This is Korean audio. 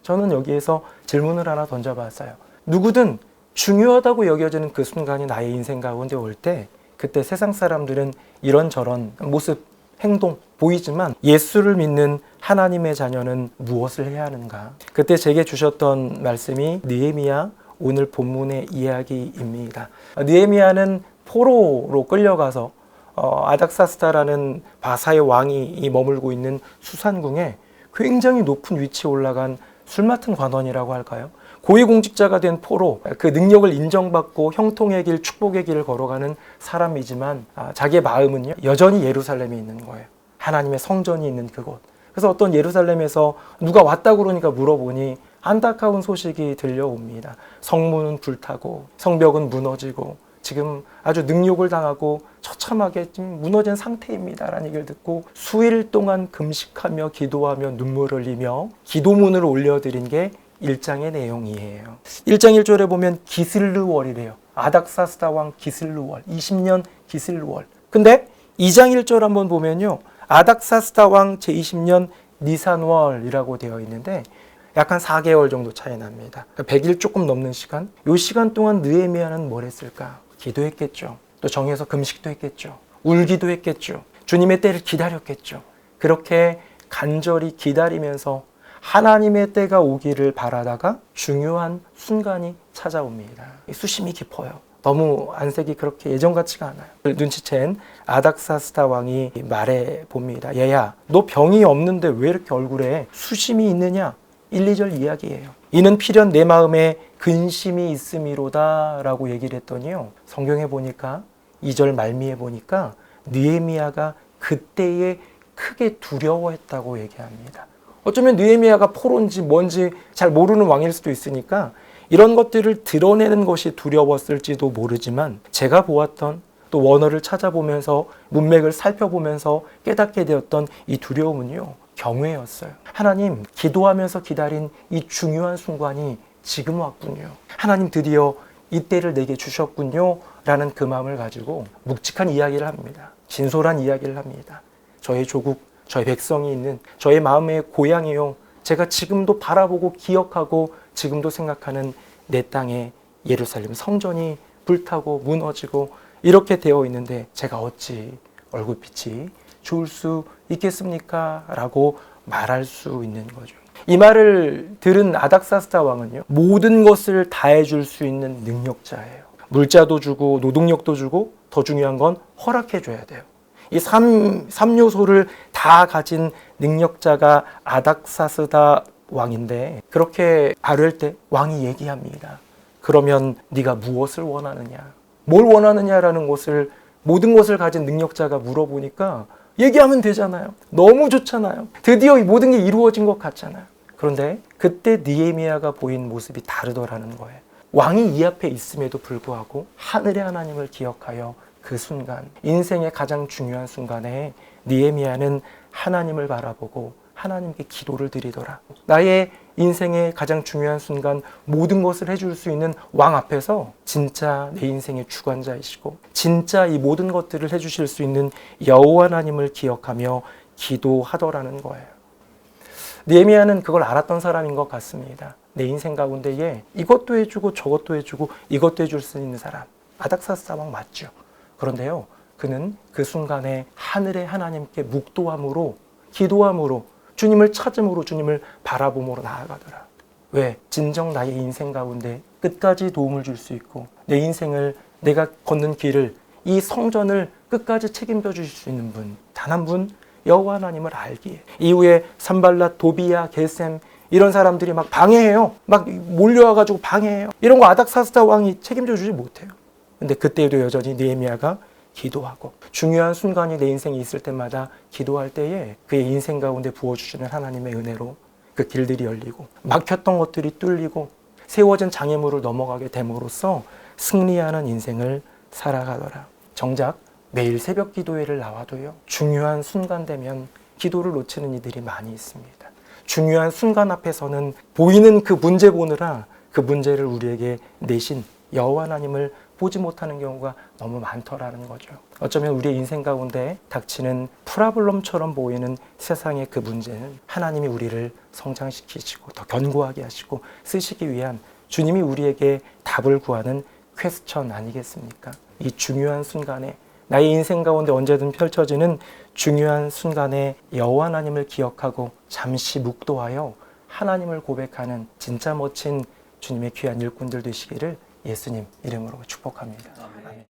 저는 여기에서 질문을 하나 던져봤어요. 누구든 중요하다고 여겨지는 그 순간이 나의 인생 가운데 올 때 그때 세상 사람들은 이런저런 모습, 행동 보이지만 예수를 믿는 하나님의 자녀는 무엇을 해야 하는가? 그때 제게 주셨던 말씀이 느헤미야 오늘 본문의 이야기입니다. 느헤미야는 포로로 끌려가서 아닥사스다라는 바사의 왕이 머물고 있는 수산궁에 굉장히 높은 위치에 올라간 술 맡은 관원이라고 할까요? 고위공직자가 된 포로, 그 능력을 인정받고 형통의 길, 축복의 길을 걸어가는 사람이지만 자기의 마음은요 여전히 예루살렘에 있는 거예요. 하나님의 성전이 있는 그곳. 그래서 어떤 예루살렘에서 누가 왔다고 그러니까 물어보니 안타까운 소식이 들려옵니다. 성문은 불타고 성벽은 무너지고 지금 아주 능욕을 당하고 처참하게 지금 무너진 상태입니다 라는 얘기를 듣고 수일 동안 금식하며 기도하며 눈물을 흘리며 기도문을 올려드린 게 1장의 내용이에요. 1장 1절에 보면 기슬르월이래요. 아닥사스다 왕 기슬르월, 20년 기슬르월. 근데 2장 1절 한번 보면요, 아닥사스다 왕 제20년 니산월이라고 되어 있는데 약간 4개월 정도 차이 납니다. 100일 조금 넘는 시간. 이 시간 동안 느헤미야는 뭘 했을까? 기도했겠죠. 또 정해서 금식도 했겠죠. 울기도 했겠죠. 주님의 때를 기다렸겠죠. 그렇게 간절히 기다리면서 하나님의 때가 오기를 바라다가 중요한 순간이 찾아옵니다. 수심이 깊어요. 너무 안색이 그렇게 예전 같지가 않아요. 눈치챈 아닥사스다 왕이 말해 봅니다. 얘야, 너 병이 없는데 왜 이렇게 얼굴에 수심이 있느냐? 1, 2절 이야기예요. 이는 필연 내 마음에 근심이 있음이로다 라고 얘기를 했더니요, 성경에 보니까 2절 말미에 보니까 느헤미야가 그때에 크게 두려워했다고 얘기합니다. 어쩌면 느헤미야가 포로인지 뭔지 잘 모르는 왕일 수도 있으니까 이런 것들을 드러내는 것이 두려웠을지도 모르지만 제가 보았던 또 원어를 찾아보면서 문맥을 살펴보면서 깨닫게 되었던 이 두려움은요, 경외였어요. 하나님, 기도하면서 기다린 이 중요한 순간이 지금 왔군요. 하나님 드디어 이때를 내게 주셨군요 라는 그 마음을 가지고 묵직한 이야기를 합니다. 진솔한 이야기를 합니다. 저의 조국, 저의 백성이 있는 저의 마음의 고향이요, 제가 지금도 바라보고 기억하고 지금도 생각하는 내 땅의 예루살렘 성전이 불타고 무너지고 이렇게 되어 있는데 제가 어찌 얼굴빛이 좋을 수 있겠습니까? 라고 말할 수 있는 거죠. 이 말을 들은 아닥사스다 왕은요, 모든 것을 다 해줄 수 있는 능력자예요. 물자도 주고 노동력도 주고 더 중요한 건 허락해 줘야 돼요. 이 3요소를 다 가진 능력자가 아닥사스다 왕인데 그렇게 아뢰을 때 왕이 얘기합니다. 그러면 네가 무엇을 원하느냐? 뭘 원하느냐라는 것을 모든 것을 가진 능력자가 물어보니까 얘기하면 되잖아요. 너무 좋잖아요. 드디어 이 모든 게 이루어진 것 같잖아요. 그런데 그때 느헤미야가 보인 모습이 다르더라는 거예요. 왕이 이 앞에 있음에도 불구하고 하늘의 하나님을 기억하여 그 순간, 인생의 가장 중요한 순간에 느헤미야는 하나님을 바라보고 하나님께 기도를 드리더라. 나의 인생의 가장 중요한 순간 모든 것을 해줄 수 있는 왕 앞에서 진짜 내 인생의 주관자이시고 진짜 이 모든 것들을 해주실 수 있는 여호와 하나님을 기억하며 기도하더라는 거예요. 느헤미야는 그걸 알았던 사람인 것 같습니다. 내 인생 가운데에 이것도 해주고 저것도 해주고 이것도 해줄 수 있는 사람, 아닥사스다 왕 맞죠? 그런데요, 그는 그 순간에 하늘의 하나님께 묵도함으로, 기도함으로, 주님을 찾음으로, 주님을 바라봄으로 나아가더라. 왜? 진정 나의 인생 가운데 끝까지 도움을 줄 수 있고 내 인생을, 내가 걷는 길을, 이 성전을 끝까지 책임져 주실 수 있는 분, 단 한 분, 여호와 하나님을 알기에. 이후에 산발랏, 도비야, 게셈 이런 사람들이 막 방해해요. 막 몰려와가지고 방해해요. 이런 거 아닥사스다 왕이 책임져 주지 못해요. 근데 그때에도 여전히 느헤미야가 기도하고 중요한 순간이 내 인생에 있을 때마다 기도할 때에 그의 인생 가운데 부어주시는 하나님의 은혜로 그 길들이 열리고 막혔던 것들이 뚫리고 세워진 장애물을 넘어가게 됨으로써 승리하는 인생을 살아가더라. 정작 매일 새벽 기도회를 나와도요, 중요한 순간 되면 기도를 놓치는 이들이 많이 있습니다. 중요한 순간 앞에서는 보이는 그 문제 보느라 그 문제를 우리에게 내신 여호와 하나님을 보지 못하는 경우가 너무 많더라는 거죠. 어쩌면 우리의 인생 가운데 닥치는 프라블럼처럼 보이는 세상의 그 문제는 하나님이 우리를 성장시키시고 더 견고하게 하시고 쓰시기 위한 주님이 우리에게 답을 구하는 퀘스천 아니겠습니까? 이 중요한 순간에 나의 인생 가운데 언제든 펼쳐지는 중요한 순간에 여호와 하나님을 기억하고 잠시 묵도하여 하나님을 고백하는 진짜 멋진 주님의 귀한 일꾼들 되시기를 예수님 이름으로 축복합니다. 아멘.